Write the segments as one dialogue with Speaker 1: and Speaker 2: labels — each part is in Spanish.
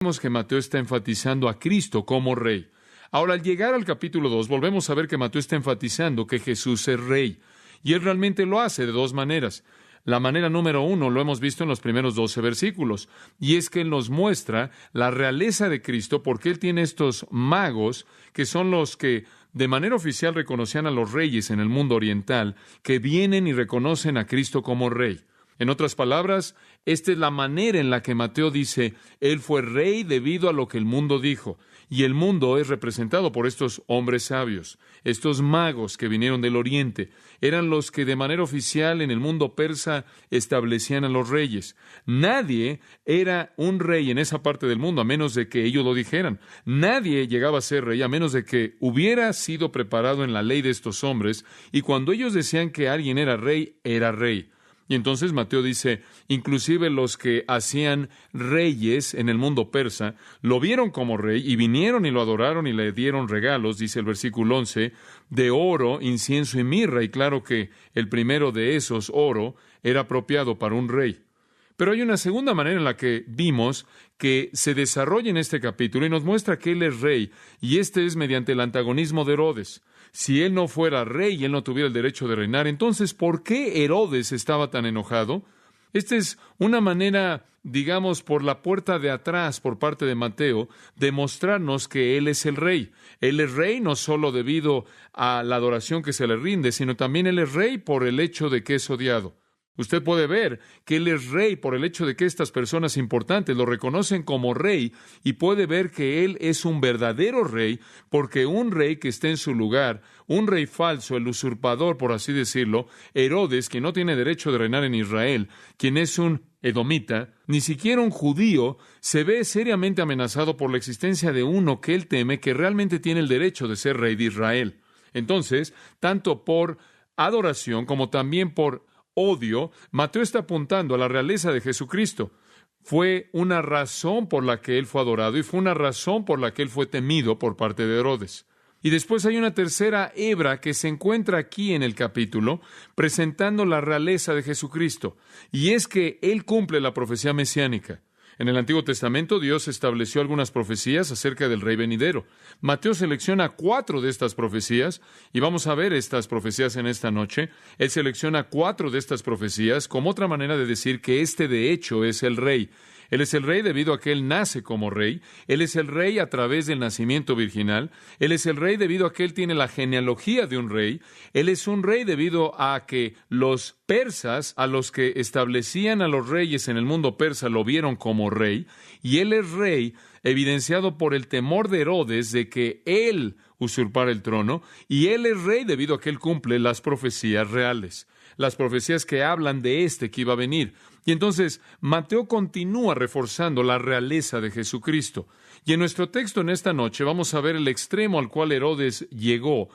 Speaker 1: Vemos que Mateo está enfatizando a Cristo como rey. Ahora, al llegar al capítulo 2, volvemos a ver que Mateo está enfatizando que Jesús es rey. Y él realmente lo hace de dos maneras. La manera número 1 lo hemos visto en los primeros 12 versículos, y es que él nos muestra la realeza de Cristo porque él tiene estos magos que son los que de manera oficial reconocían a los reyes en el mundo oriental, que vienen y reconocen a Cristo como rey. En otras palabras, esta es la manera en la que Mateo dice, él fue rey debido a lo que el mundo dijo. Y el mundo es representado por estos hombres sabios, estos magos que vinieron del oriente. Eran los que de manera oficial en el mundo persa establecían a los reyes. Nadie era un rey en esa parte del mundo a menos de que ellos lo dijeran. Nadie llegaba a ser rey a menos de que hubiera sido preparado en la ley de estos hombres. Y cuando ellos decían que alguien era rey, era rey. Y entonces Mateo dice, inclusive los que hacían reyes en el mundo persa, lo vieron como rey y vinieron y lo adoraron y le dieron regalos, dice el versículo 11, de oro, incienso y mirra. Y claro que el primero de esos, oro, era apropiado para un rey. Pero hay una segunda manera en la que vimos que se desarrolla en este capítulo y nos muestra que él es rey, y este es mediante el antagonismo de Herodes. Si él no fuera rey y él no tuviera el derecho de reinar, entonces, ¿por qué Herodes estaba tan enojado? Esta es una manera, digamos, por la puerta de atrás por parte de Mateo, de mostrarnos que él es el rey. Él es rey no solo debido a la adoración que se le rinde, sino también él es rey por el hecho de que es odiado. Usted puede ver que él es rey por el hecho de que estas personas importantes lo reconocen como rey, y puede ver que él es un verdadero rey porque un rey que esté en su lugar, un rey falso, el usurpador, por así decirlo, Herodes, que no tiene derecho de reinar en Israel, quien es un edomita, ni siquiera un judío, se ve seriamente amenazado por la existencia de uno que él teme que realmente tiene el derecho de ser rey de Israel. Entonces, tanto por adoración como también por odio, Mateo está apuntando a la realeza de Jesucristo. Fue una razón por la que él fue adorado y fue una razón por la que él fue temido por parte de Herodes. Y después hay una tercera hebra que se encuentra aquí en el capítulo, presentando la realeza de Jesucristo, y es que él cumple la profecía mesiánica. En el Antiguo Testamento, Dios estableció algunas profecías acerca del rey venidero. Mateo selecciona 4 de estas profecías, y vamos a ver estas profecías en esta noche. Él selecciona 4 de estas profecías como otra manera de decir que este de hecho es el rey. Él es el rey debido a que él nace como rey. Él es el rey a través del nacimiento virginal. Él es el rey debido a que él tiene la genealogía de un rey. Él es un rey debido a que los persas, a los que establecían a los reyes en el mundo persa, lo vieron como rey. Y él es rey evidenciado por el temor de Herodes de que él usurpara el trono. Y él es rey debido a que él cumple las profecías reales, las profecías que hablan de este que iba a venir. Y entonces Mateo continúa reforzando la realeza de Jesucristo. Y en nuestro texto en esta noche vamos a ver el extremo al cual Herodes llegó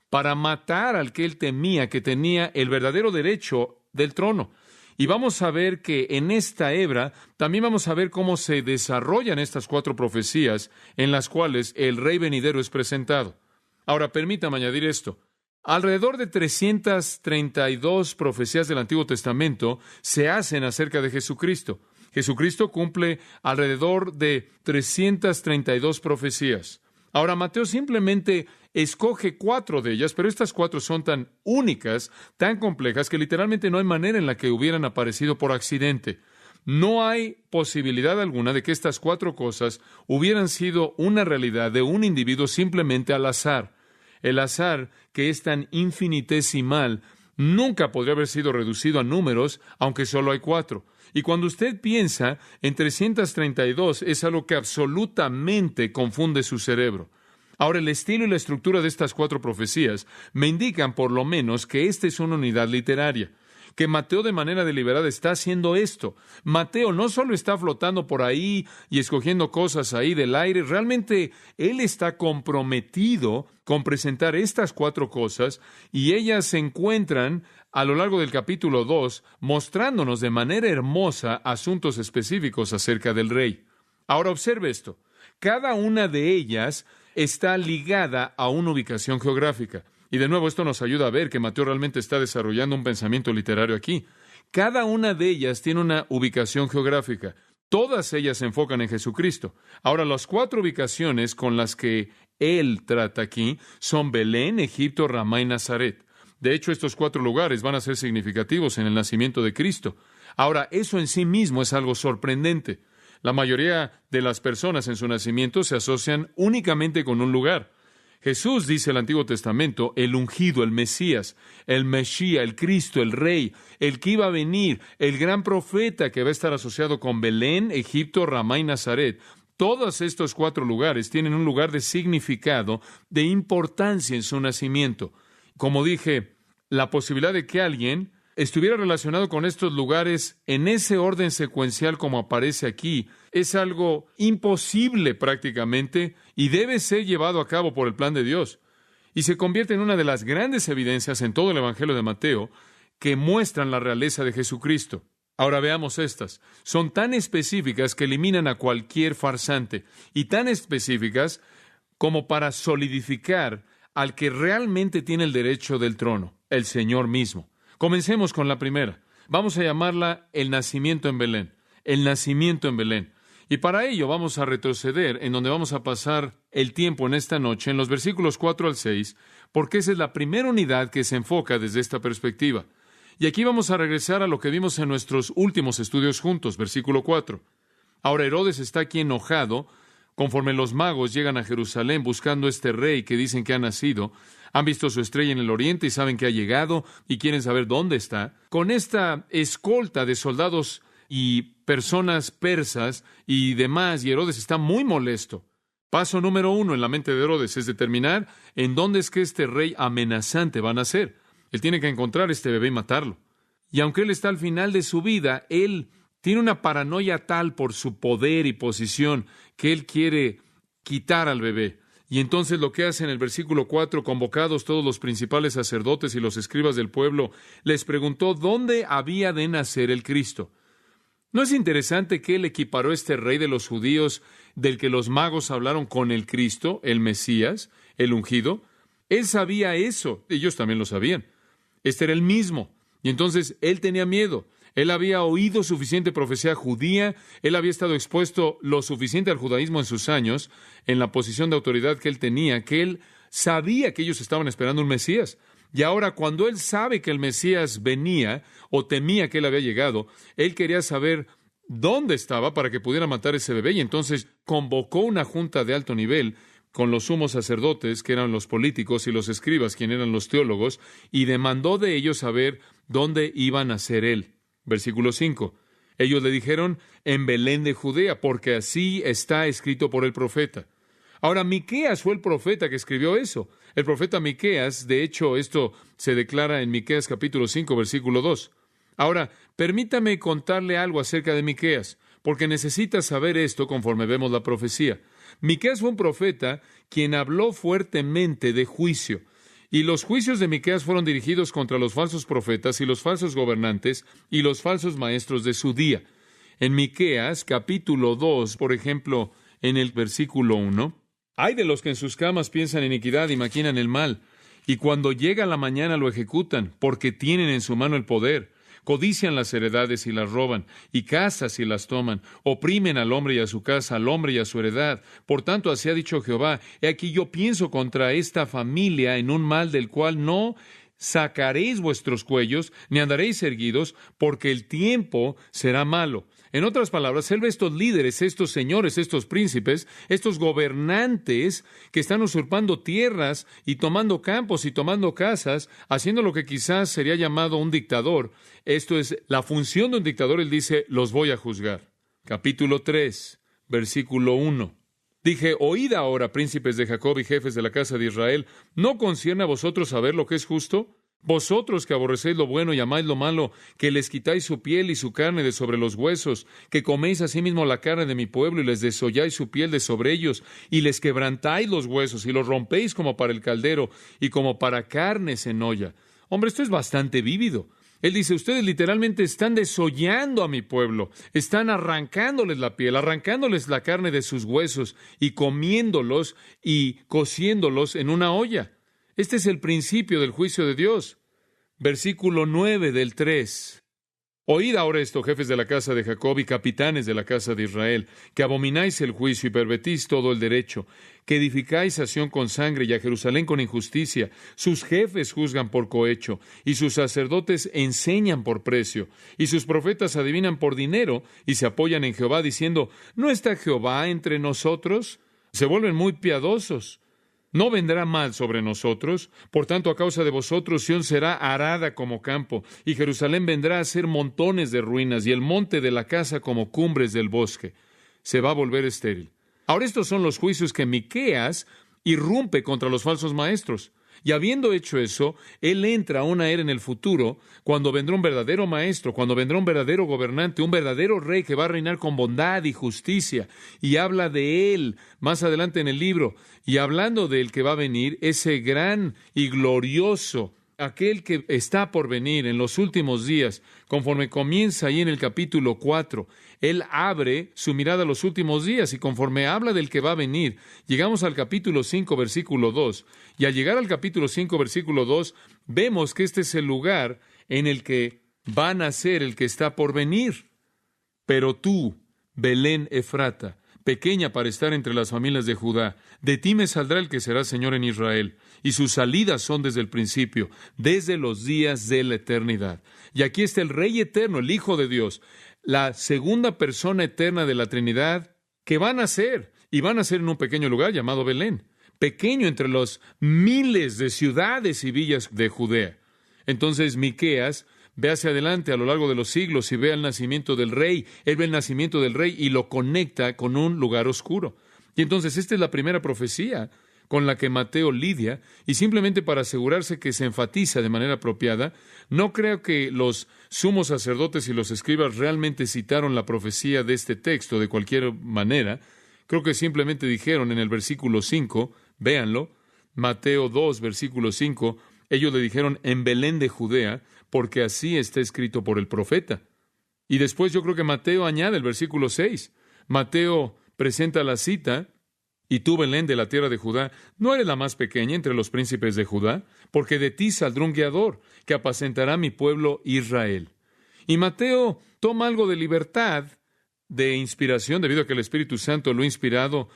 Speaker 1: para matar al que él temía, que tenía el verdadero derecho del trono. Y vamos a ver que en esta hebra también vamos a ver cómo se desarrollan estas 4 profecías en las cuales el rey venidero es presentado. Ahora, permítame añadir esto. Alrededor de 332 profecías del Antiguo Testamento se hacen acerca de Jesucristo. Jesucristo cumple alrededor de 332 profecías. Ahora, Mateo simplemente escoge 4 de ellas, pero estas 4 son tan únicas, tan complejas, que literalmente no hay manera en la que hubieran aparecido por accidente. No hay posibilidad alguna de que estas 4 cosas hubieran sido una realidad de un individuo simplemente al azar. El azar, que es tan infinitesimal, nunca podría haber sido reducido a números, aunque solo hay 4. Y cuando usted piensa en 332, es algo que absolutamente confunde su cerebro. Ahora, el estilo y la estructura de estas 4 profecías me indican por lo menos que esta es una unidad literaria, que Mateo de manera deliberada está haciendo esto. Mateo no solo está flotando por ahí y escogiendo cosas ahí del aire, realmente él está comprometido con presentar estas 4 cosas, y ellas se encuentran a lo largo del capítulo 2, mostrándonos de manera hermosa asuntos específicos acerca del rey. Ahora observe esto. Cada una de ellas está ligada a una ubicación geográfica. Y de nuevo, esto nos ayuda a ver que Mateo realmente está desarrollando un pensamiento literario aquí. Cada una de ellas tiene una ubicación geográfica. Todas ellas se enfocan en Jesucristo. Ahora, las 4 ubicaciones con las que Él trata aquí son Belén, Egipto, Ramá y Nazaret. De hecho, estos 4 lugares van a ser significativos en el nacimiento de Cristo. Ahora, eso en sí mismo es algo sorprendente. La mayoría de las personas en su nacimiento se asocian únicamente con un lugar. Jesús, dice el Antiguo Testamento, el ungido, el Mesías, el Mesías, el Cristo, el Rey, el que iba a venir, el gran profeta que va a estar asociado con Belén, Egipto, Ramá y Nazaret. Todos estos 4 lugares tienen un lugar de significado, de importancia en su nacimiento. Como dije, la posibilidad de que alguien estuviera relacionado con estos lugares en ese orden secuencial como aparece aquí es algo imposible prácticamente y debe ser llevado a cabo por el plan de Dios. Y se convierte en una de las grandes evidencias en todo el Evangelio de Mateo que muestran la realeza de Jesucristo. Ahora veamos estas. Son tan específicas que eliminan a cualquier farsante y tan específicas como para solidificar al que realmente tiene el derecho del trono, el Señor mismo. Comencemos con la primera. Vamos a llamarla el nacimiento en Belén. El nacimiento en Belén. Y para ello vamos a retroceder en donde vamos a pasar el tiempo en esta noche, en los versículos 4 al 6, porque esa es la primera unidad que se enfoca desde esta perspectiva. Y aquí vamos a regresar a lo que vimos en nuestros últimos estudios juntos, versículo 4. Ahora Herodes está aquí enojado, conforme los magos llegan a Jerusalén buscando este rey que dicen que ha nacido. Han visto su estrella en el oriente y saben que ha llegado y quieren saber dónde está. Con esta escolta de soldados y personas persas y demás, y Herodes está muy molesto. Paso número 1 en la mente de Herodes es determinar en dónde es que este rey amenazante va a nacer. Él tiene que encontrar este bebé y matarlo. Y aunque él está al final de su vida, él tiene una paranoia tal por su poder y posición que él quiere quitar al bebé. Y entonces lo que hace en el versículo 4, convocados todos los principales sacerdotes y los escribas del pueblo, les preguntó dónde había de nacer el Cristo. ¿No es interesante que él equiparó este rey de los judíos del que los magos hablaron con el Cristo, el Mesías, el ungido? Él sabía eso, ellos también lo sabían. Este era el mismo. Y entonces él tenía miedo. Él había oído suficiente profecía judía, él había estado expuesto lo suficiente al judaísmo en sus años, en la posición de autoridad que él tenía, que él sabía que ellos estaban esperando un Mesías. Y ahora, cuando él sabe que el Mesías venía, o temía que él había llegado, él quería saber dónde estaba para que pudiera matar ese bebé, y entonces convocó una junta de alto nivel con los sumos sacerdotes, que eran los políticos, y los escribas, quienes eran los teólogos, y demandó de ellos saber dónde iba a nacer él. Versículo 5. Ellos le dijeron, en Belén de Judea, porque así está escrito por el profeta. Ahora, Miqueas fue el profeta que escribió eso. El profeta Miqueas, de hecho, esto se declara en Miqueas capítulo 5, versículo 2. Ahora, permítame contarle algo acerca de Miqueas, porque necesita saber esto conforme vemos la profecía. Miqueas fue un profeta quien habló fuertemente de juicio. Y los juicios de Miqueas fueron dirigidos contra los falsos profetas y los falsos gobernantes y los falsos maestros de su día. En Miqueas, capítulo 2, por ejemplo, en el versículo 1, «Ay de los que en sus camas piensan iniquidad y maquinan el mal, y cuando llega la mañana lo ejecutan, porque tienen en su mano el poder». Codician las heredades y las roban, y casas y las toman. Oprimen al hombre y a su casa, al hombre y a su heredad. Por tanto, así ha dicho Jehová, he aquí yo pienso contra esta familia en un mal del cual no sacaréis vuestros cuellos, ni andaréis erguidos, porque el tiempo será malo. En otras palabras, él ve estos líderes, estos señores, estos príncipes, estos gobernantes que están usurpando tierras y tomando campos y tomando casas, haciendo lo que quizás sería llamado un dictador. Esto es la función de un dictador. Él dice, los voy a juzgar. Capítulo 3, versículo 1. Dije, oíd ahora, príncipes de Jacob y jefes de la casa de Israel, ¿no concierne a vosotros saber lo que es justo? Vosotros que aborrecéis lo bueno y amáis lo malo, que les quitáis su piel y su carne de sobre los huesos, que coméis asimismo la carne de mi pueblo y les desolláis su piel de sobre ellos, y les quebrantáis los huesos y los rompéis como para el caldero y como para carnes en olla. Hombre, esto es bastante vívido. Él dice, ustedes literalmente están desollando a mi pueblo, están arrancándoles la piel, arrancándoles la carne de sus huesos y comiéndolos y cociéndolos en una olla. Este es el principio del juicio de Dios. Versículo 9 del 3. Oíd ahora esto, jefes de la casa de Jacob y capitanes de la casa de Israel, que abomináis el juicio y pervertís todo el derecho, que edificáis a Sión con sangre y a Jerusalén con injusticia. Sus jefes juzgan por cohecho, y sus sacerdotes enseñan por precio, y sus profetas adivinan por dinero, y se apoyan en Jehová, diciendo, ¿no está Jehová entre nosotros? Se vuelven muy piadosos. No vendrá mal sobre nosotros, por tanto, a causa de vosotros, Sión será arada como campo, y Jerusalén vendrá a ser montones de ruinas, y el monte de la casa como cumbres del bosque. Se va a volver estéril. Ahora, estos son los juicios que Miqueas irrumpe contra los falsos maestros. Y habiendo hecho eso, él entra a una era en el futuro, cuando vendrá un verdadero maestro, cuando vendrá un verdadero gobernante, un verdadero rey que va a reinar con bondad y justicia. Y habla de él más adelante en el libro. Y hablando de él que va a venir, ese gran y glorioso, aquel que está por venir en los últimos días, conforme comienza ahí en el capítulo 4, él abre su mirada a los últimos días y conforme habla del que va a venir, llegamos al capítulo 5, versículo 2, y al llegar al capítulo 5, versículo 2, vemos que este es el lugar en el que va a nacer el que está por venir. Pero tú, Belén Efrata, pequeña para estar entre las familias de Judá, de ti me saldrá el que será Señor en Israel, y sus salidas son desde el principio, desde los días de la eternidad. Y aquí está el Rey eterno, el Hijo de Dios, la segunda persona eterna de la Trinidad, que va a nacer, y va a nacer en un pequeño lugar llamado Belén, pequeño entre los miles de ciudades y villas de Judea. Entonces Miqueas ve hacia adelante a lo largo de los siglos y ve el nacimiento del rey. Él ve el nacimiento del rey y lo conecta con un lugar oscuro. Y entonces esta es la primera profecía con la que Mateo lidia, y simplemente para asegurarse que se enfatiza de manera apropiada, no creo que los sumos sacerdotes y los escribas realmente citaron la profecía de este texto de cualquier manera. Creo que simplemente dijeron en el versículo 5, véanlo, Mateo 2, versículo 5, ellos le dijeron en Belén de Judea, porque así está escrito por el profeta. Y después yo creo que Mateo añade el versículo 6. Mateo presenta la cita, y tú, Belén, de la tierra de Judá, no eres la más pequeña entre los príncipes de Judá, porque de ti saldrá un guiador, que apacentará mi pueblo Israel. Y Mateo toma algo de libertad, de inspiración, debido a que el Espíritu Santo lo ha inspirado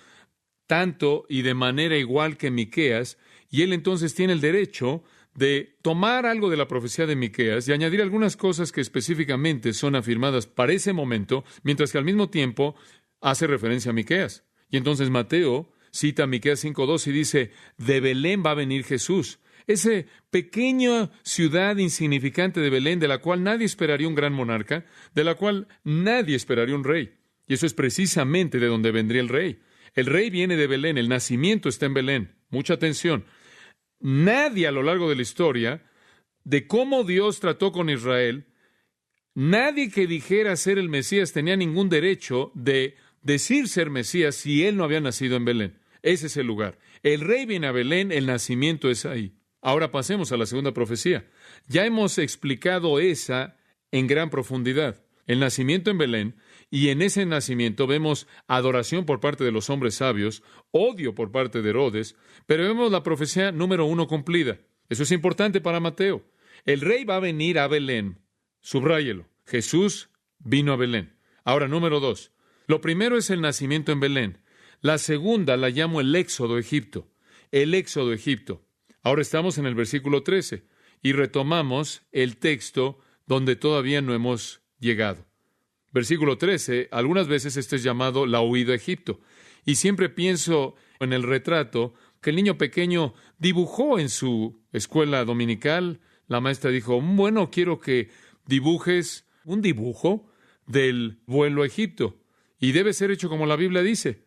Speaker 1: tanto y de manera igual que Miqueas, y él entonces tiene el derecho de tomar algo de la profecía de Miqueas y añadir algunas cosas que específicamente son afirmadas para ese momento, mientras que al mismo tiempo hace referencia a Miqueas. Y entonces Mateo cita a Miqueas 5:2 y dice, de Belén va a venir Jesús. Esa pequeña ciudad insignificante de Belén, de la cual nadie esperaría un gran monarca, de la cual nadie esperaría un rey. Y eso es precisamente de donde vendría el rey. El rey viene de Belén, el nacimiento está en Belén. Mucha atención. Nadie a lo largo de la historia, de cómo Dios trató con Israel, nadie que dijera ser el Mesías tenía ningún derecho de decir ser Mesías si él no había nacido en Belén. Ese es el lugar. El rey viene a Belén, el nacimiento es ahí. Ahora pasemos a la segunda profecía. Ya hemos explicado esa en gran profundidad. El nacimiento en Belén, y en ese nacimiento vemos adoración por parte de los hombres sabios, odio por parte de Herodes, pero vemos la profecía número 1 cumplida. Eso es importante para Mateo. El rey va a venir a Belén. Subráyelo. Jesús vino a Belén. Ahora, número 2. Lo primero es el nacimiento en Belén. La segunda la llamo el éxodo a Egipto. El éxodo a Egipto. Ahora estamos en el versículo 13 y retomamos el texto donde todavía no hemos llegado. Versículo 13, algunas veces este es llamado la huida a Egipto. Y siempre pienso en el retrato que el niño pequeño dibujó en su escuela dominical. La maestra dijo, bueno, quiero que dibujes un dibujo del vuelo a Egipto. Y debe ser hecho como la Biblia dice.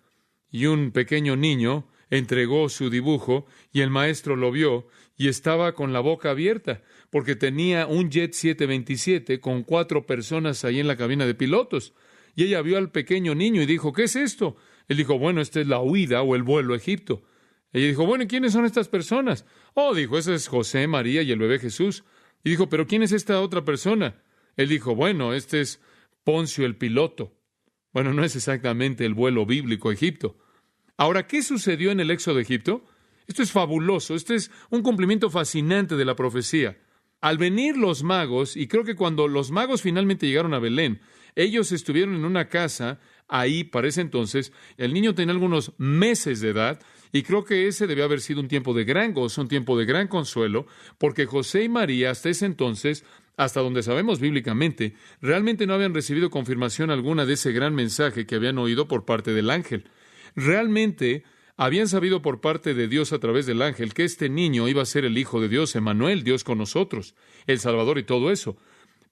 Speaker 1: Y un pequeño niño entregó su dibujo y el maestro lo vio y estaba con la boca abierta porque tenía un Jet 727 con 4 personas ahí en la cabina de pilotos. Y ella vio al pequeño niño y dijo, ¿qué es esto? Él dijo, bueno, esta es la huida o el vuelo a Egipto. Ella dijo, bueno, ¿y quiénes son estas personas? Oh, dijo, ese es José, María y el bebé Jesús. Y dijo, ¿pero quién es esta otra persona? Él dijo, bueno, este es Poncio el piloto. Bueno, no es exactamente el vuelo bíblico a Egipto. Ahora, ¿qué sucedió en el éxodo de Egipto? Esto es fabuloso, este es un cumplimiento fascinante de la profecía. Al venir los magos, y creo que cuando los magos finalmente llegaron a Belén, ellos estuvieron en una casa ahí para ese entonces. El niño tenía algunos meses de edad, y creo que ese debió haber sido un tiempo de gran gozo, un tiempo de gran consuelo, porque José y María hasta ese entonces, hasta donde sabemos bíblicamente, realmente no habían recibido confirmación alguna de ese gran mensaje que habían oído por parte del ángel. Realmente habían sabido por parte de Dios a través del ángel que este niño iba a ser el Hijo de Dios, Emmanuel, Dios con nosotros, el Salvador y todo eso.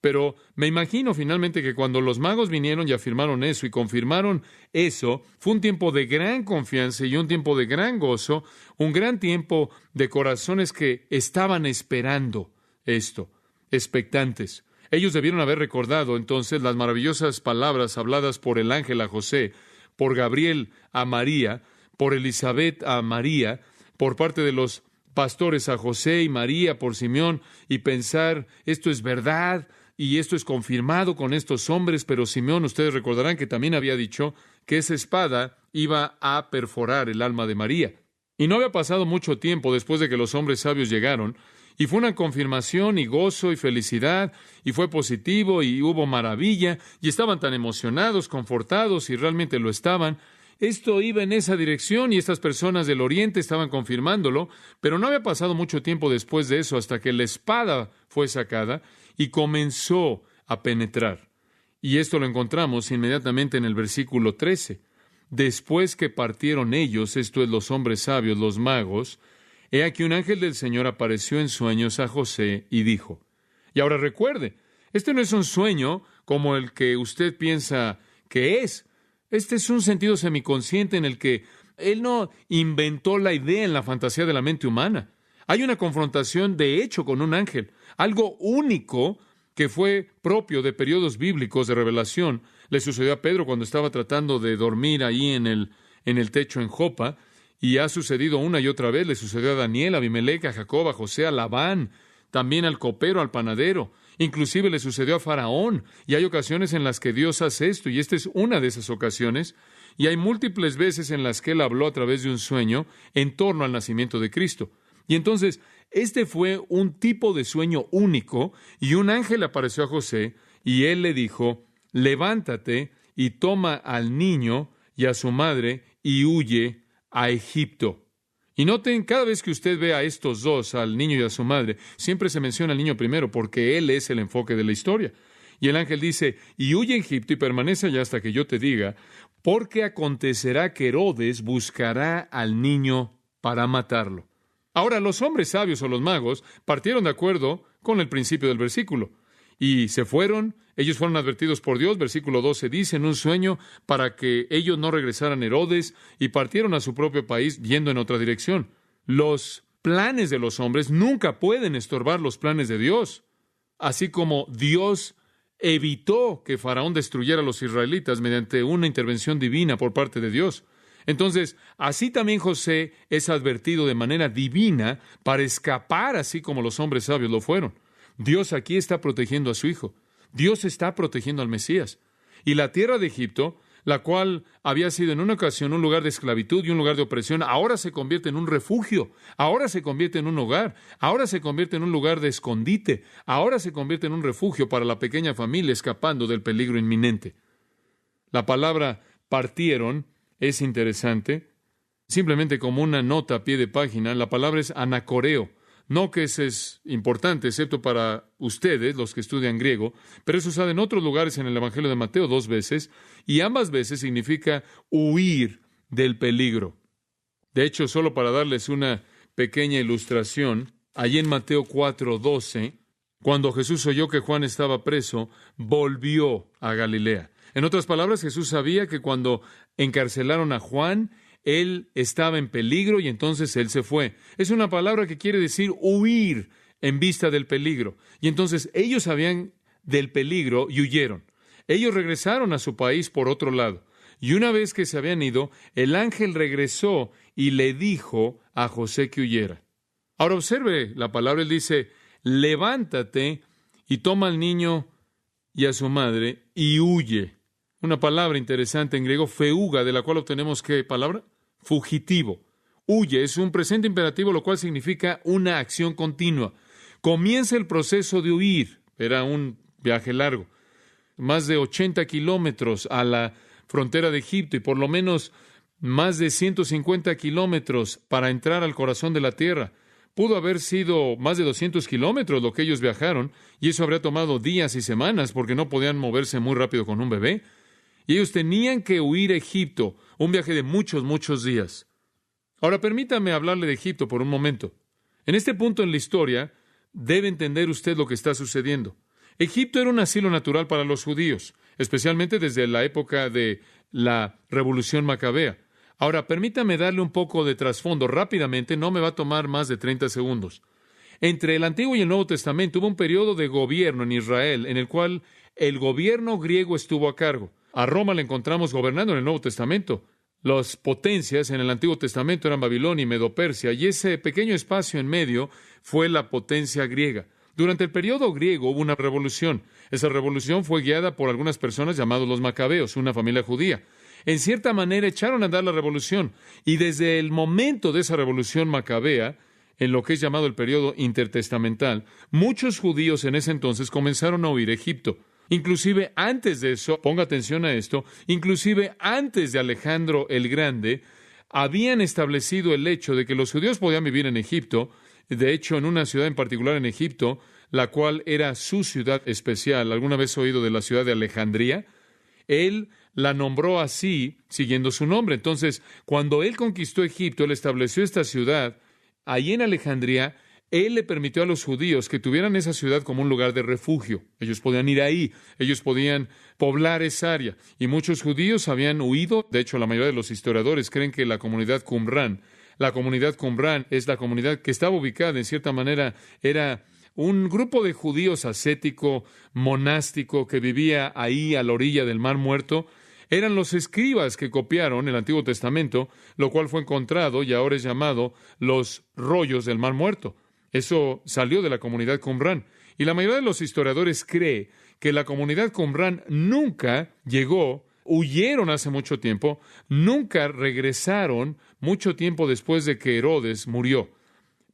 Speaker 1: Pero me imagino finalmente que cuando los magos vinieron y afirmaron eso y confirmaron eso, fue un tiempo de gran confianza y un tiempo de gran gozo, un gran tiempo de corazones que estaban esperando esto, expectantes. Ellos debieron haber recordado entonces las maravillosas palabras habladas por el ángel a José, por Gabriel a María, por Elizabeth a María, por parte de los pastores a José y María, por Simeón, y pensar, esto es verdad, y esto es confirmado con estos hombres, pero Simeón, ustedes recordarán que también había dicho que esa espada iba a perforar el alma de María. Y no había pasado mucho tiempo después de que los hombres sabios llegaron, y fue una confirmación y gozo y felicidad, y fue positivo, y hubo maravilla, y estaban tan emocionados, confortados, y realmente lo estaban. Esto iba en esa dirección y estas personas del Oriente estaban confirmándolo, pero no había pasado mucho tiempo después de eso hasta que la espada fue sacada y comenzó a penetrar. Y esto lo encontramos inmediatamente en el versículo 13. Después que partieron ellos, esto es los hombres sabios, los magos, he aquí un ángel del Señor apareció en sueños a José y dijo. Y ahora recuerde, este no es un sueño como el que usted piensa que es. Este es un sentido semiconsciente en el que él no inventó la idea en la fantasía de la mente humana. Hay una confrontación de hecho con un ángel, algo único que fue propio de periodos bíblicos de revelación. Le sucedió a Pedro cuando estaba tratando de dormir ahí en el techo en Jopa, y ha sucedido una y otra vez. Le sucedió a Daniel, a Abimelec, a Jacob, a José, a Labán, también al copero, al panadero. Inclusive le sucedió a Faraón, y hay ocasiones en las que Dios hace esto, y esta es una de esas ocasiones, y hay múltiples veces en las que Él habló a través de un sueño en torno al nacimiento de Cristo. Y entonces, este fue un tipo de sueño único, y un ángel apareció a José, y él le dijo, levántate y toma al niño y a su madre, y huye a Egipto. Y noten, cada vez que usted ve a estos dos, al niño y a su madre, siempre se menciona al niño primero, porque él es el enfoque de la historia. Y el ángel dice, y huye a Egipto y permanece allá hasta que yo te diga, porque acontecerá que Herodes buscará al niño para matarlo. Ahora, los hombres sabios o los magos partieron de acuerdo con el principio del versículo. Y se fueron, ellos fueron advertidos por Dios, versículo 12 dice, en un sueño, para que ellos no regresaran a Herodes, y partieron a su propio país yendo en otra dirección. Los planes de los hombres nunca pueden estorbar los planes de Dios. Así como Dios evitó que Faraón destruyera a los israelitas mediante una intervención divina por parte de Dios. Entonces, así también José es advertido de manera divina para escapar, así como los hombres sabios lo fueron. Dios aquí está protegiendo a su hijo. Dios está protegiendo al Mesías. Y la tierra de Egipto, la cual había sido en una ocasión un lugar de esclavitud y un lugar de opresión, ahora se convierte en un refugio, ahora se convierte en un hogar, ahora se convierte en un lugar de escondite, ahora se convierte en un refugio para la pequeña familia escapando del peligro inminente. La palabra partieron es interesante. Simplemente como una nota a pie de página, la palabra es anacoreo. No que eso es importante, excepto para ustedes, los que estudian griego, pero es usado en otros lugares en el Evangelio de Mateo 2 veces, y ambas veces significa huir del peligro. De hecho, solo para darles una pequeña ilustración, allí en Mateo 4:12, cuando Jesús oyó que Juan estaba preso, volvió a Galilea. En otras palabras, Jesús sabía que cuando encarcelaron a Juan, él estaba en peligro y entonces él se fue. Es una palabra que quiere decir huir en vista del peligro. Y entonces ellos sabían del peligro y huyeron. Ellos regresaron a su país por otro lado. Y una vez que se habían ido, el ángel regresó y le dijo a José que huyera. Ahora observe la palabra, él dice, levántate y toma al niño y a su madre y huye. Una palabra interesante en griego, feuga, de la cual obtenemos ¿qué palabra? Fugitivo. Huye, es un presente imperativo, lo cual significa una acción continua. Comienza el proceso de huir. Era un viaje largo, más de 80 kilómetros a la frontera de Egipto y por lo menos más de 150 kilómetros para entrar al corazón de la tierra. Pudo haber sido más de 200 kilómetros lo que ellos viajaron, y eso habría tomado días y semanas porque no podían moverse muy rápido con un bebé. Y ellos tenían que huir a Egipto, un viaje de muchos, muchos días. Ahora, permítame hablarle de Egipto por un momento. En este punto en la historia, debe entender usted lo que está sucediendo. Egipto era un asilo natural para los judíos, especialmente desde la época de la Revolución Macabea. Ahora, permítame darle un poco de trasfondo rápidamente, no me va a tomar más de 30 segundos. Entre el Antiguo y el Nuevo Testamento hubo un periodo de gobierno en Israel en el cual el gobierno griego estuvo a cargo. A Roma la encontramos gobernando en el Nuevo Testamento. Las potencias en el Antiguo Testamento eran Babilonia y Medo-Persia, y ese pequeño espacio en medio fue la potencia griega. Durante el periodo griego hubo una revolución. Esa revolución fue guiada por algunas personas llamados los Macabeos, una familia judía. En cierta manera echaron a andar la revolución, y desde el momento de esa revolución macabea, en lo que es llamado el periodo intertestamental, muchos judíos en ese entonces comenzaron a huir a Egipto. Inclusive antes de eso, ponga atención a esto, inclusive antes de Alejandro el Grande, habían establecido el hecho de que los judíos podían vivir en Egipto, de hecho en una ciudad en particular en Egipto, la cual era su ciudad especial. ¿Alguna vez ha oído de la ciudad de Alejandría? Él la nombró así, siguiendo su nombre. Entonces, cuando él conquistó Egipto, él estableció esta ciudad, ahí en Alejandría, él le permitió a los judíos que tuvieran esa ciudad como un lugar de refugio. Ellos podían ir ahí, ellos podían poblar esa área. Y muchos judíos habían huido. De hecho, la mayoría de los historiadores creen que la comunidad Qumrán es la comunidad que estaba ubicada, en cierta manera, era un grupo de judíos ascético, monástico, que vivía ahí a la orilla del Mar Muerto. Eran los escribas que copiaron el Antiguo Testamento, lo cual fue encontrado y ahora es llamado los rollos del Mar Muerto. Eso salió de la comunidad Qumrán. Y la mayoría de los historiadores cree que la comunidad Qumrán nunca llegó, huyeron hace mucho tiempo, nunca regresaron mucho tiempo después de que Herodes murió.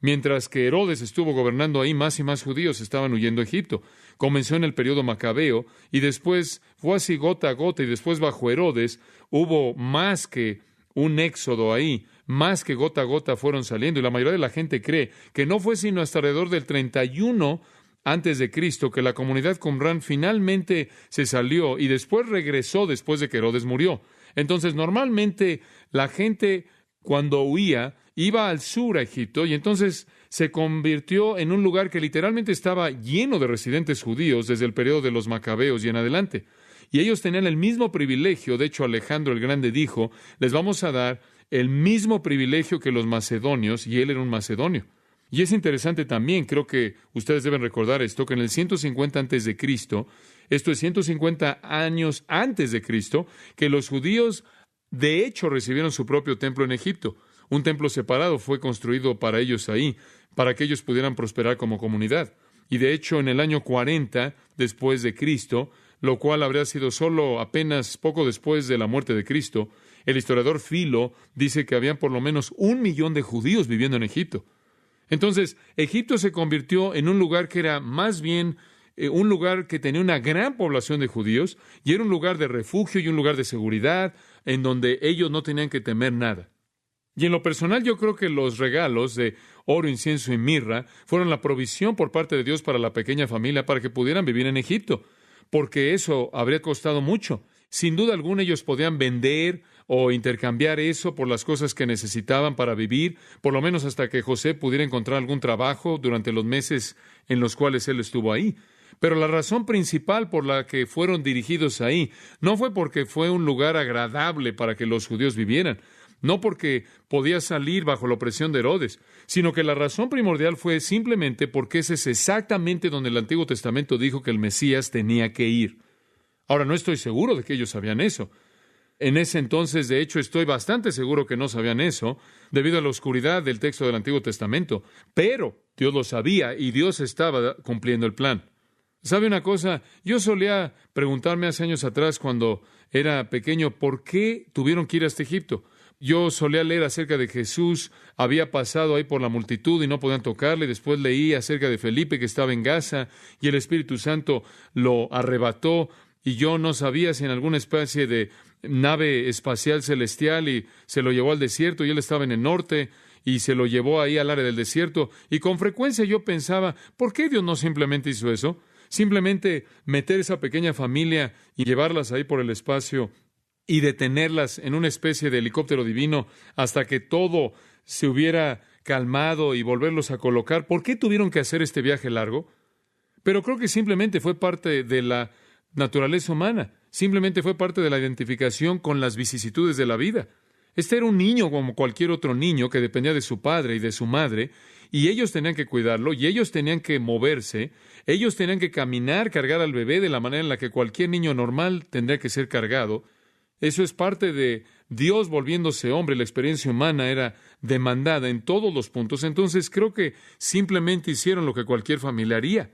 Speaker 1: Mientras que Herodes estuvo gobernando ahí, más y más judíos estaban huyendo a Egipto. Comenzó en el periodo macabeo y después fue así gota a gota, y después bajo Herodes hubo más que un éxodo ahí, más que gota a gota fueron saliendo, y la mayoría de la gente cree que no fue sino hasta alrededor del 31 antes de Cristo que la comunidad Qumrán finalmente se salió y después regresó después de que Herodes murió. Entonces, normalmente la gente cuando huía iba al sur a Egipto, y entonces se convirtió en un lugar que literalmente estaba lleno de residentes judíos desde el periodo de los Macabeos y en adelante. Y ellos tenían el mismo privilegio. De hecho, Alejandro el Grande dijo, les vamos a dar el mismo privilegio que los macedonios, y él era un macedonio. Y es interesante también, creo que ustedes deben recordar esto, que en el 150 antes de Cristo, esto es 150 años antes de Cristo, que los judíos de hecho recibieron su propio templo en Egipto. Un templo separado fue construido para ellos ahí, para que ellos pudieran prosperar como comunidad. Y de hecho, en el año 40 después de Cristo, lo cual habría sido solo apenas poco después de la muerte de Cristo, el historiador Filo dice que habían por lo menos 1 millón de judíos viviendo en Egipto. Entonces, Egipto se convirtió en un lugar que era más bien un lugar que tenía una gran población de judíos, y era un lugar de refugio y un lugar de seguridad, en donde ellos no tenían que temer nada. Y en lo personal, yo creo que los regalos de oro, incienso y mirra fueron la provisión por parte de Dios para la pequeña familia para que pudieran vivir en Egipto, porque eso habría costado mucho. Sin duda alguna, ellos podían vender o intercambiar eso por las cosas que necesitaban para vivir, por lo menos hasta que José pudiera encontrar algún trabajo durante los meses en los cuales él estuvo ahí. Pero la razón principal por la que fueron dirigidos ahí no fue porque fue un lugar agradable para que los judíos vivieran, no porque podía salir bajo la opresión de Herodes, sino que la razón primordial fue simplemente porque ese es exactamente donde el Antiguo Testamento dijo que el Mesías tenía que ir. Ahora, no estoy seguro de que ellos sabían eso. En ese entonces, de hecho, estoy bastante seguro que no sabían eso, debido a la oscuridad del texto del Antiguo Testamento. Pero Dios lo sabía y Dios estaba cumpliendo el plan. ¿Sabe una cosa? Yo solía preguntarme hace años atrás, cuando era pequeño, ¿por qué tuvieron que ir hasta Egipto? Yo solía leer acerca de Jesús, había pasado ahí por la multitud y no podían tocarle. Después leí acerca de Felipe, que estaba en Gaza, y el Espíritu Santo lo arrebató, y yo no sabía si en alguna especie de nave espacial celestial, y se lo llevó al desierto, y él estaba en el norte, y se lo llevó ahí al área del desierto. Y con frecuencia yo pensaba, ¿por qué Dios no simplemente hizo eso? Simplemente meter esa pequeña familia y llevarlas ahí por el espacio y detenerlas en una especie de helicóptero divino hasta que todo se hubiera calmado y volverlos a colocar. ¿Por qué tuvieron que hacer este viaje largo? Pero creo que simplemente fue parte de la naturaleza humana, simplemente fue parte de la identificación con las vicisitudes de la vida. Este era un niño como cualquier otro niño que dependía de su padre y de su madre, y ellos tenían que cuidarlo, y ellos tenían que moverse, ellos tenían que caminar, cargar al bebé de la manera en la que cualquier niño normal tendría que ser cargado. Eso es parte de Dios volviéndose hombre. La experiencia humana era demandada en todos los puntos. Entonces creo que simplemente hicieron lo que cualquier familia haría.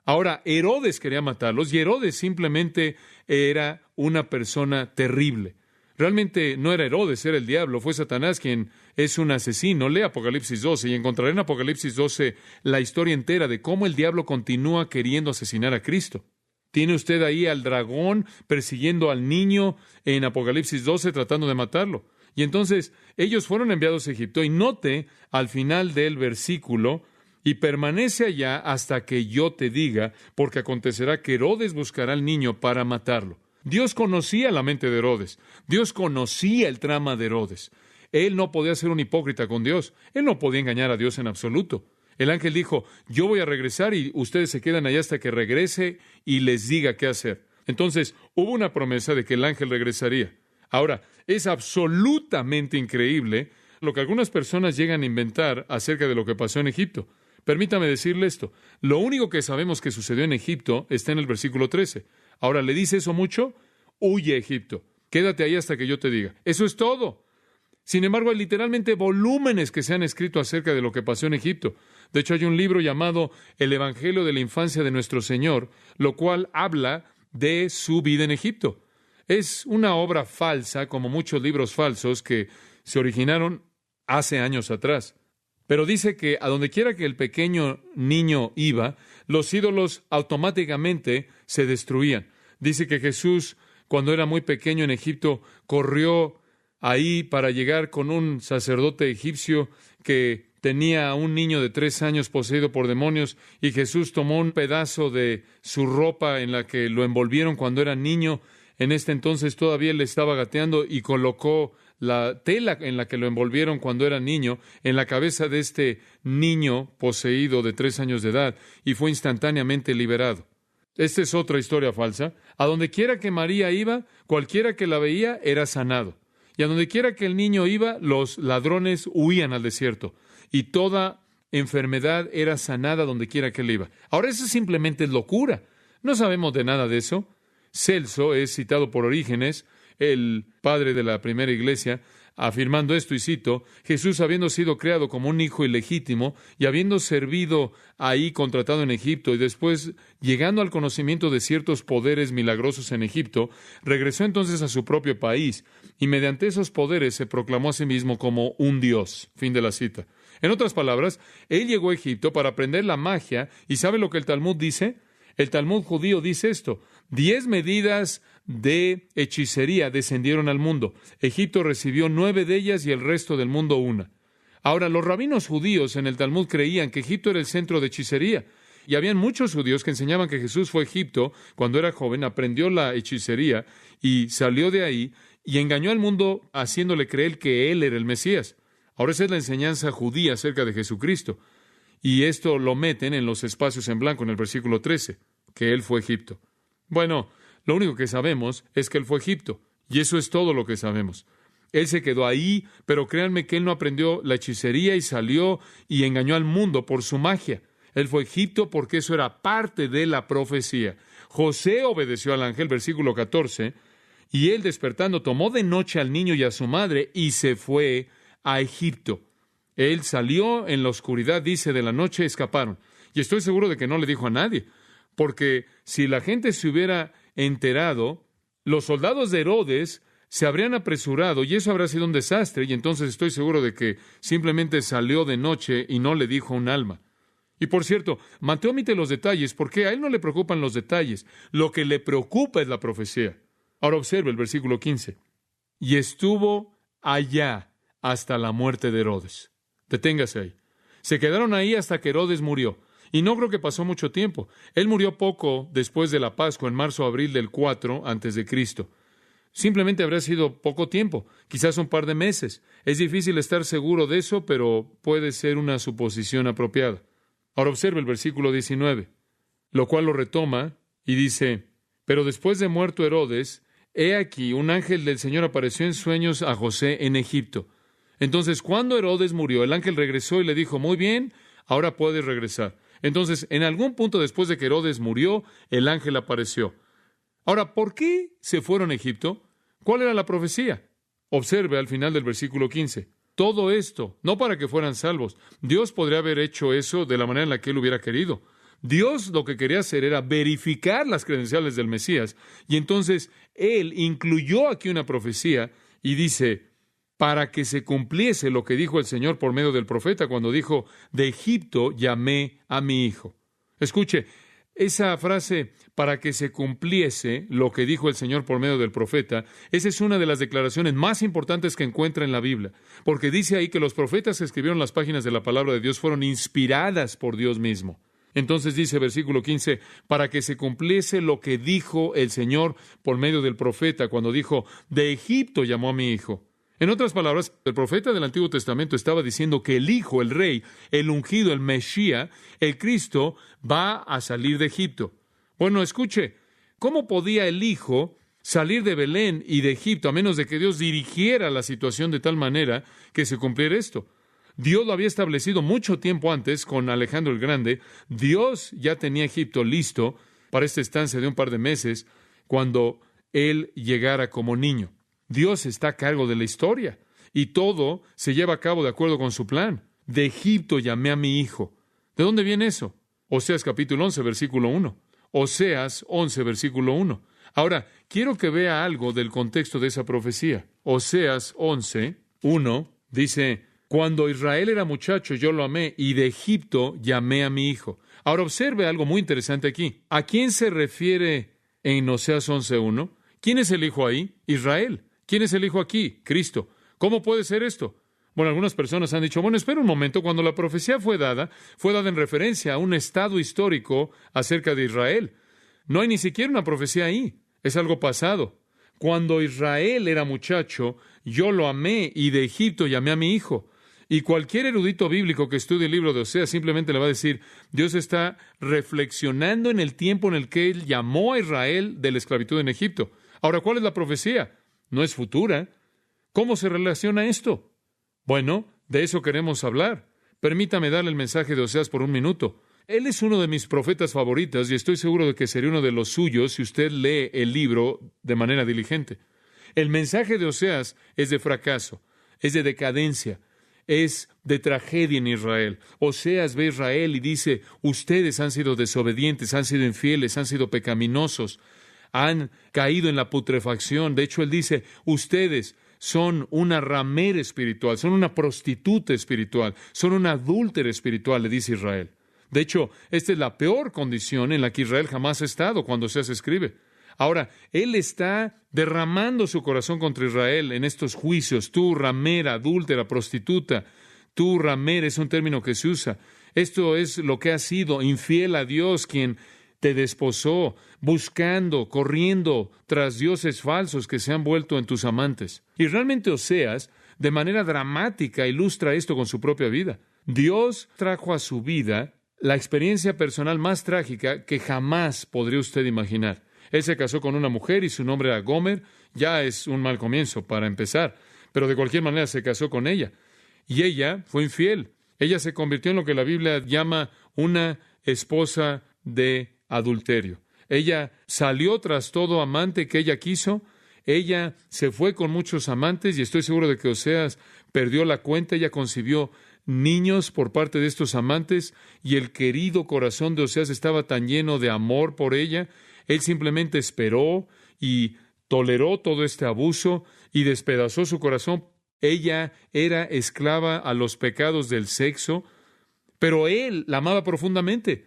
Speaker 1: Ahora, Herodes quería matarlos, y Herodes simplemente era una persona terrible. Realmente no era Herodes, era el diablo, fue Satanás quien es un asesino. Lee Apocalipsis 12 y encontrará en Apocalipsis 12 la historia entera de cómo el diablo continúa queriendo asesinar a Cristo. Tiene usted ahí al dragón persiguiendo al niño en Apocalipsis 12 tratando de matarlo. Y entonces ellos fueron enviados a Egipto, y note al final del versículo: y permanece allá hasta que yo te diga, porque acontecerá que Herodes buscará al niño para matarlo. Dios conocía la mente de Herodes. Dios conocía el trama de Herodes. Él no podía ser un hipócrita con Dios. Él no podía engañar a Dios en absoluto. El ángel dijo, yo voy a regresar y ustedes se quedan allá hasta que regrese y les diga qué hacer. Entonces, hubo una promesa de que el ángel regresaría. Ahora, es absolutamente increíble lo que algunas personas llegan a inventar acerca de lo que pasó en Egipto. Permítame decirle esto. Lo único que sabemos que sucedió en Egipto está en el versículo 13. Ahora, ¿le dice eso mucho? Huye a Egipto. Quédate ahí hasta que yo te diga. Eso es todo. Sin embargo, hay literalmente volúmenes que se han escrito acerca de lo que pasó en Egipto. De hecho, hay un libro llamado El Evangelio de la Infancia de Nuestro Señor, lo cual habla de su vida en Egipto. Es una obra falsa, como muchos libros falsos que se originaron hace años atrás. Pero dice que a donde quiera que el pequeño niño iba, los ídolos automáticamente se destruían. Dice que Jesús, cuando era muy pequeño en Egipto, corrió ahí para llegar con un sacerdote egipcio que tenía a un niño de 3 años poseído por demonios, y Jesús tomó un pedazo de su ropa en la que lo envolvieron cuando era niño. En este entonces todavía él estaba gateando, y colocó la tela en la que lo envolvieron cuando era niño en la cabeza de este niño poseído de 3 años de edad, y fue instantáneamente liberado. Esta es otra historia falsa. A donde quiera que María iba, cualquiera que la veía era sanado. Y a donde quiera que el niño iba, los ladrones huían al desierto. Y toda enfermedad era sanada donde quiera que él iba. Ahora, eso simplemente es locura. No sabemos de nada de eso. Celso es citado por Orígenes, el padre de la primera iglesia, afirmando esto, y cito, Jesús, habiendo sido creado como un hijo ilegítimo y habiendo servido ahí contratado en Egipto, y después llegando al conocimiento de ciertos poderes milagrosos en Egipto, regresó entonces a su propio país, y mediante esos poderes se proclamó a sí mismo como un Dios. Fin de la cita. En otras palabras, él llegó a Egipto para aprender la magia, y ¿sabe lo que el Talmud dice? El Talmud judío dice esto: 10 medidas de hechicería descendieron al mundo. Egipto recibió 9 de ellas y el resto del mundo 1. Ahora, los rabinos judíos en el Talmud creían que Egipto era el centro de hechicería. Y habían muchos judíos que enseñaban que Jesús fue a Egipto cuando era joven, aprendió la hechicería y salió de ahí y engañó al mundo haciéndole creer que él era el Mesías. Ahora esa es la enseñanza judía acerca de Jesucristo. Y esto lo meten en los espacios en blanco en el versículo 13, que él fue a Egipto. Bueno, lo único que sabemos es que él fue a Egipto, y eso es todo lo que sabemos. Él se quedó ahí, pero créanme que él no aprendió la hechicería y salió y engañó al mundo por su magia. Él fue a Egipto porque eso era parte de la profecía. José obedeció al ángel, versículo 14, y él despertando tomó de noche al niño y a su madre y se fue a Egipto. Él salió en la oscuridad, dice, de la noche escaparon. Y estoy seguro de que no le dijo a nadie, porque si la gente se hubiera enterado, los soldados de Herodes se habrían apresurado y eso habrá sido un desastre, y entonces estoy seguro de que simplemente salió de noche y no le dijo un alma. Y por cierto, Mateo omite los detalles porque a él no le preocupan los detalles. Lo que le preocupa es la profecía. Ahora observe el versículo 15. Y estuvo allá hasta la muerte de Herodes. Deténgase ahí. Se quedaron ahí hasta que Herodes murió. Y no creo que pasó mucho tiempo. Él murió poco después de la Pascua, en marzo o abril del 4 antes de Cristo. Simplemente habrá sido poco tiempo, quizás un par de meses. Es difícil estar seguro de eso, pero puede ser una suposición apropiada. Ahora observe el versículo 19, lo cual lo retoma y dice, pero después de muerto Herodes, he aquí, un ángel del Señor apareció en sueños a José en Egipto. Entonces, cuando Herodes murió, el ángel regresó y le dijo, muy bien, ahora puedes regresar. Entonces, en algún punto después de que Herodes murió, el ángel apareció. Ahora, ¿por qué se fueron a Egipto? ¿Cuál era la profecía? Observe al final del versículo 15. Todo esto, no para que fueran salvos. Dios podría haber hecho eso de la manera en la que él hubiera querido. Dios lo que quería hacer era verificar las credenciales del Mesías. Y entonces él incluyó aquí una profecía y dice, para que se cumpliese lo que dijo el Señor por medio del profeta cuando dijo, de Egipto llamé a mi hijo. Escuche, esa frase, para que se cumpliese lo que dijo el Señor por medio del profeta, esa es una de las declaraciones más importantes que encuentra en la Biblia, porque dice ahí que los profetas que escribieron las páginas de la palabra de Dios fueron inspiradas por Dios mismo. Entonces dice versículo 15, para que se cumpliese lo que dijo el Señor por medio del profeta cuando dijo, de Egipto llamó a mi hijo. En otras palabras, el profeta del Antiguo Testamento estaba diciendo que el Hijo, el Rey, el ungido, el Mesías, el Cristo, va a salir de Egipto. Bueno, escuche, ¿cómo podía el Hijo salir de Belén y de Egipto a menos de que Dios dirigiera la situación de tal manera que se cumpliera esto? Dios lo había establecido mucho tiempo antes con Alejandro el Grande. Dios ya tenía Egipto listo para esta estancia de un par de meses cuando él llegara como niño. Dios está a cargo de la historia y todo se lleva a cabo de acuerdo con su plan. De Egipto llamé a mi hijo. ¿De dónde viene eso? Oseas capítulo 11, versículo 1. Oseas 11, versículo 1. Ahora, quiero que vea algo del contexto de esa profecía. Oseas 11, 1 dice, cuando Israel era muchacho yo lo amé y de Egipto llamé a mi hijo. Ahora observe algo muy interesante aquí. ¿A quién se refiere en Oseas 11, 1? ¿Quién es el hijo ahí? Israel. ¿Quién es el hijo aquí? Cristo. ¿Cómo puede ser esto? Bueno, algunas personas han dicho, bueno, espera un momento, cuando la profecía fue dada en referencia a un estado histórico acerca de Israel. No hay ni siquiera una profecía ahí, es algo pasado. Cuando Israel era muchacho, yo lo amé y de Egipto llamé a mi hijo. Y cualquier erudito bíblico que estudie el libro de Oseas simplemente le va a decir, Dios está reflexionando en el tiempo en el que Él llamó a Israel de la esclavitud en Egipto. Ahora, ¿cuál es la profecía? No es futura. ¿Cómo se relaciona esto? Bueno, de eso queremos hablar. Permítame darle el mensaje de Oseas por un minuto. Él es uno de mis profetas favoritos y estoy seguro de que sería uno de los suyos si usted lee el libro de manera diligente. El mensaje de Oseas es de fracaso, es de decadencia, es de tragedia en Israel. Oseas ve a Israel y dice, ustedes han sido desobedientes, han sido infieles, han sido pecaminosos, han caído en la putrefacción. De hecho, él dice, ustedes son una ramera espiritual, son una prostituta espiritual, son una adúltera espiritual, le dice Israel. De hecho, esta es la peor condición en la que Israel jamás ha estado cuando Oseas escribe. Ahora, él está derramando su corazón contra Israel en estos juicios. Tú, ramera, adúltera, prostituta. Tú, ramera, es un término que se usa. Esto es lo que ha sido, infiel a Dios, quien te desposó, buscando, corriendo tras dioses falsos que se han vuelto en tus amantes. Y realmente Oseas, de manera dramática, ilustra esto con su propia vida. Dios trajo a su vida la experiencia personal más trágica que jamás podría usted imaginar. Él se casó con una mujer y su nombre era Gomer. Ya es un mal comienzo para empezar, pero de cualquier manera se casó con ella. Y ella fue infiel. Ella se convirtió en lo que la Biblia llama una esposa de adulterio. Ella salió tras todo amante que ella quiso. Ella se fue con muchos amantes y estoy seguro de que Oseas perdió la cuenta. Ella concibió niños por parte de estos amantes y el querido corazón de Oseas estaba tan lleno de amor por ella. Él simplemente esperó y toleró todo este abuso y despedazó su corazón. Ella era esclava a los pecados del sexo, pero él la amaba profundamente.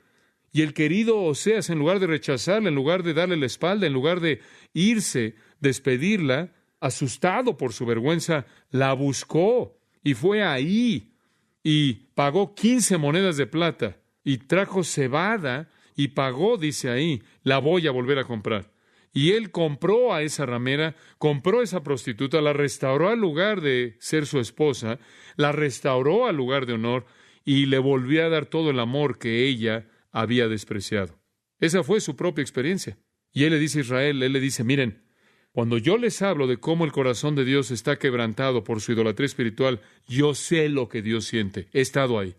Speaker 1: Y el querido Oseas, en lugar de rechazarla, en lugar de darle la espalda, en lugar de irse, despedirla, asustado por su vergüenza, la buscó y fue ahí y pagó 15 monedas de plata y trajo cebada y pagó, dice ahí, la voy a volver a comprar. Y él compró a esa ramera, compró a esa prostituta, la restauró al lugar de ser su esposa, la restauró al lugar de honor y le volvió a dar todo el amor que ella había despreciado. Esa fue su propia experiencia. Y él le dice a Israel, él le dice, miren, cuando yo les hablo de cómo el corazón de Dios está quebrantado por su idolatría espiritual, yo sé lo que Dios siente. He estado ahí.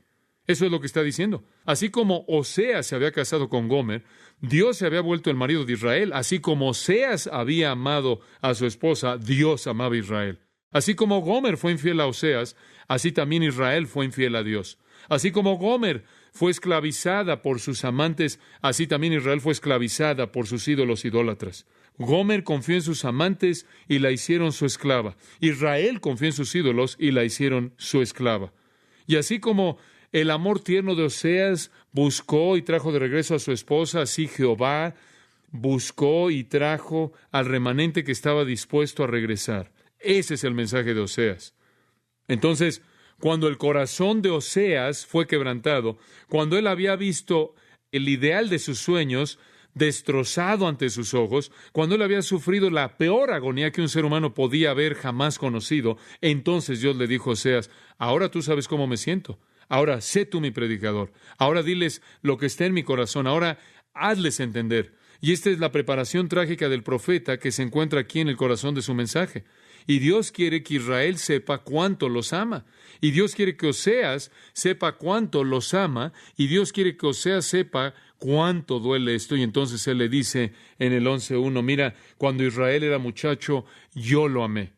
Speaker 1: Eso es lo que está diciendo. Así como Oseas se había casado con Gomer, Dios se había vuelto el marido de Israel. Así como Oseas había amado a su esposa, Dios amaba a Israel. Así como Gomer fue infiel a Oseas, así también Israel fue infiel a Dios. Así como Gomer fue esclavizada por sus amantes, así también Israel fue esclavizada por sus ídolos idólatras. Gomer confió en sus amantes y la hicieron su esclava. Israel confió en sus ídolos y la hicieron su esclava. Y así como el amor tierno de Oseas buscó y trajo de regreso a su esposa, así Jehová buscó y trajo al remanente que estaba dispuesto a regresar. Ese es el mensaje de Oseas. Entonces, cuando el corazón de Oseas fue quebrantado, cuando él había visto el ideal de sus sueños destrozado ante sus ojos, cuando él había sufrido la peor agonía que un ser humano podía haber jamás conocido, entonces Dios le dijo a Oseas, ahora tú sabes cómo me siento, ahora sé tú mi predicador, ahora diles lo que está en mi corazón, ahora hazles entender. Y esta es la preparación trágica del profeta que se encuentra aquí en el corazón de su mensaje. Y Dios quiere que Israel sepa cuánto los ama. Y Dios quiere que Oseas sepa cuánto los ama. Y Dios quiere que Oseas sepa cuánto duele esto. Y entonces Él le dice en el 11:1, mira, cuando Israel era muchacho, yo lo amé.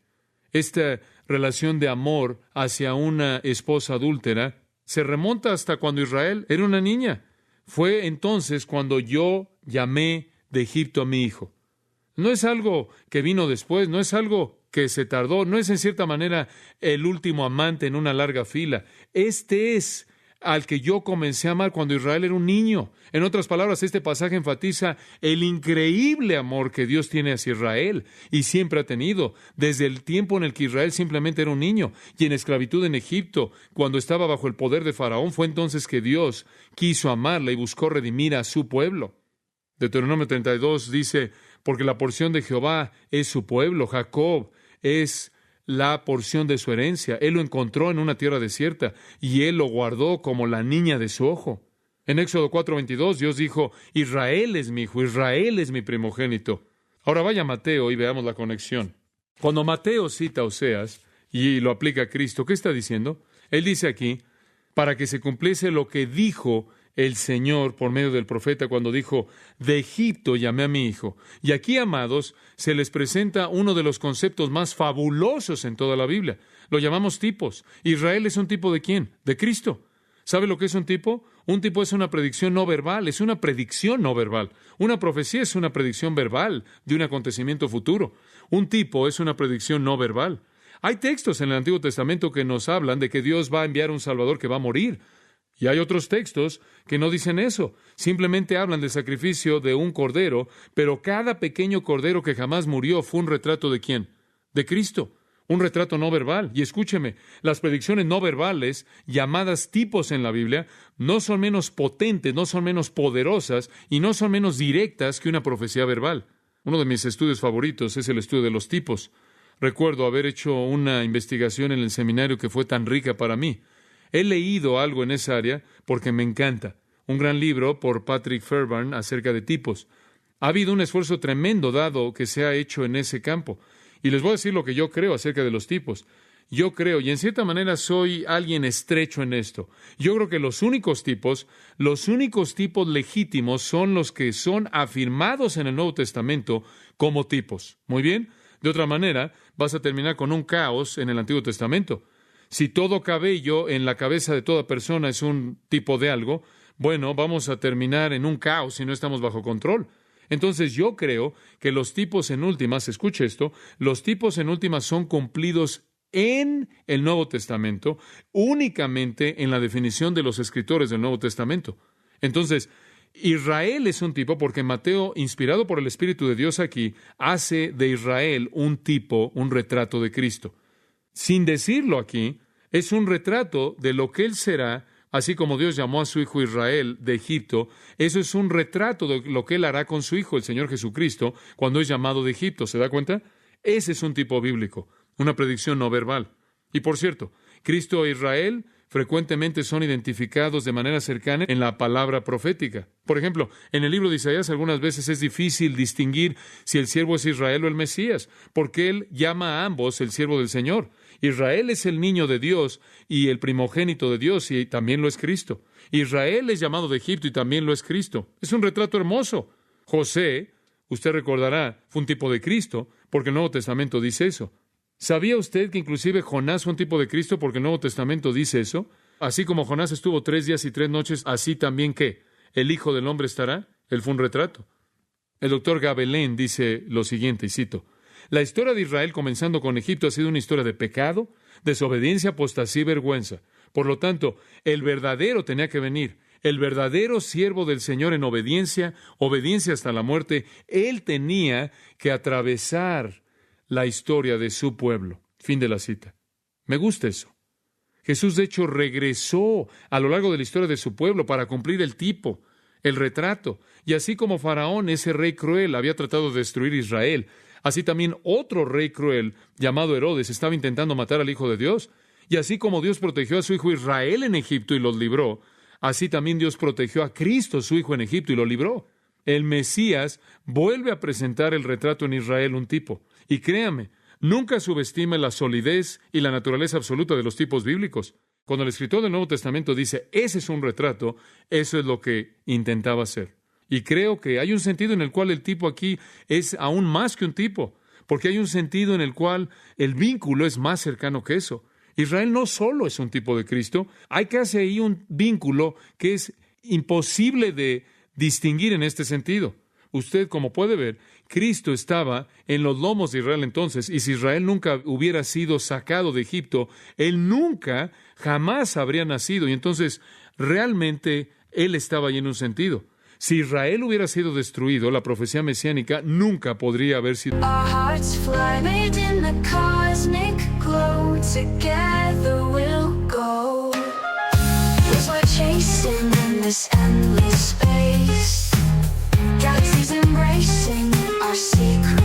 Speaker 1: Esta relación de amor hacia una esposa adúltera se remonta hasta cuando Israel era una niña. Fue entonces cuando yo llamé de Egipto a mi hijo. No es algo que vino después, no es algo que se tardó, no es en cierta manera el último amante en una larga fila. Este es al que yo comencé a amar cuando Israel era un niño. En otras palabras, este pasaje enfatiza el increíble amor que Dios tiene hacia Israel y siempre ha tenido, desde el tiempo en el que Israel simplemente era un niño y en esclavitud en Egipto, cuando estaba bajo el poder de Faraón, fue entonces que Dios quiso amarla y buscó redimir a su pueblo. Deuteronomio 32 dice, porque la porción de Jehová es su pueblo, Jacob es la porción de su herencia. Él lo encontró en una tierra desierta y Él lo guardó como la niña de su ojo. En Éxodo 4:22 Dios dijo, Israel es mi hijo, Israel es mi primogénito. Ahora vaya a Mateo y veamos la conexión. Cuando Mateo cita a Oseas y lo aplica a Cristo, ¿qué está diciendo? Él dice aquí, para que se cumpliese lo que dijo el Señor por medio del profeta cuando dijo, de Egipto llamé a mi hijo. Y aquí, amados, se les presenta uno de los conceptos más fabulosos en toda la Biblia. Lo llamamos tipos. ¿Israel es un tipo de quién? De Cristo. ¿Sabe lo que es un tipo? Un tipo es una predicción no verbal, es una predicción no verbal. Una profecía es una predicción verbal de un acontecimiento futuro. Un tipo es una predicción no verbal. Hay textos en el Antiguo Testamento que nos hablan de que Dios va a enviar un Salvador que va a morir. Y hay otros textos que no dicen eso. Simplemente hablan del sacrificio de un cordero, pero cada pequeño cordero que jamás murió fue un retrato ¿de quién? De Cristo. Un retrato no verbal. Y escúcheme, las predicciones no verbales, llamadas tipos en la Biblia, no son menos potentes, no son menos poderosas y no son menos directas que una profecía verbal. Uno de mis estudios favoritos es el estudio de los tipos. Recuerdo haber hecho una investigación en el seminario que fue tan rica para mí. He leído algo en esa área porque me encanta. Un gran libro por Patrick Fairbairn acerca de tipos. Ha habido un esfuerzo tremendo dado que se ha hecho en ese campo. Y les voy a decir lo que yo creo acerca de los tipos. Yo creo, y en cierta manera soy alguien estrecho en esto, yo creo que los únicos tipos legítimos son los que son afirmados en el Nuevo Testamento como tipos. Muy bien. De otra manera, vas a terminar con un caos en el Antiguo Testamento. Si todo cabello en la cabeza de toda persona es un tipo de algo, bueno, vamos a terminar en un caos si no estamos bajo control. Entonces yo creo que los tipos en últimas, escuche esto, los tipos en últimas son cumplidos en el Nuevo Testamento, únicamente en la definición de los escritores del Nuevo Testamento. Entonces, Israel es un tipo porque Mateo, inspirado por el Espíritu de Dios aquí, hace de Israel un tipo, un retrato de Cristo. Sin decirlo aquí, es un retrato de lo que Él será, así como Dios llamó a su hijo Israel de Egipto. Eso es un retrato de lo que Él hará con su hijo, el Señor Jesucristo, cuando es llamado de Egipto. ¿Se da cuenta? Ese es un tipo bíblico, una predicción no verbal. Y por cierto, Cristo e Israel frecuentemente son identificados de manera cercana en la palabra profética. Por ejemplo, en el libro de Isaías algunas veces es difícil distinguir si el siervo es Israel o el Mesías, porque Él llama a ambos el siervo del Señor. Israel es el niño de Dios y el primogénito de Dios, y también lo es Cristo. Israel es llamado de Egipto y también lo es Cristo. Es un retrato hermoso. José, usted recordará, fue un tipo de Cristo, porque el Nuevo Testamento dice eso. ¿Sabía usted que inclusive Jonás fue un tipo de Cristo porque el Nuevo Testamento dice eso? Así como Jonás estuvo 3 días y 3 noches, así también ¿qué? ¿El Hijo del Hombre estará? Él fue un retrato. El doctor Gabelén dice lo siguiente, y cito: la historia de Israel, comenzando con Egipto, ha sido una historia de pecado, desobediencia, apostasía y vergüenza. Por lo tanto, el verdadero tenía que venir. El verdadero siervo del Señor en obediencia, obediencia hasta la muerte. Él tenía que atravesar la historia de su pueblo. Fin de la cita. Me gusta eso. Jesús, de hecho, regresó a lo largo de la historia de su pueblo para cumplir el tipo, el retrato. Y así como Faraón, ese rey cruel, había tratado de destruir Israel, así también otro rey cruel, llamado Herodes, estaba intentando matar al Hijo de Dios. Y así como Dios protegió a su hijo Israel en Egipto y los libró, así también Dios protegió a Cristo, su hijo, en Egipto y lo libró. El Mesías vuelve a presentar el retrato en Israel, un tipo. Y créame, nunca subestime la solidez y la naturaleza absoluta de los tipos bíblicos. Cuando el escritor del Nuevo Testamento dice, ese es un retrato, eso es lo que intentaba hacer. Y creo que hay un sentido en el cual el tipo aquí es aún más que un tipo, porque hay un sentido en el cual el vínculo es más cercano que eso. Israel no solo es un tipo de Cristo, hay casi ahí un vínculo que es imposible de distinguir en este sentido. Usted, como puede ver, Cristo estaba en los lomos de Israel entonces, y si Israel nunca hubiera sido sacado de Egipto, Él nunca, jamás habría nacido, y entonces realmente Él estaba ahí en un sentido. Si Israel hubiera sido destruido, la profecía mesiánica nunca podría haber sido.
Speaker 2: Our hearts fly made in the cosmic glow. Together we'll go. 'Cause we're chasing in this endless space. Galaxies embracing our secret.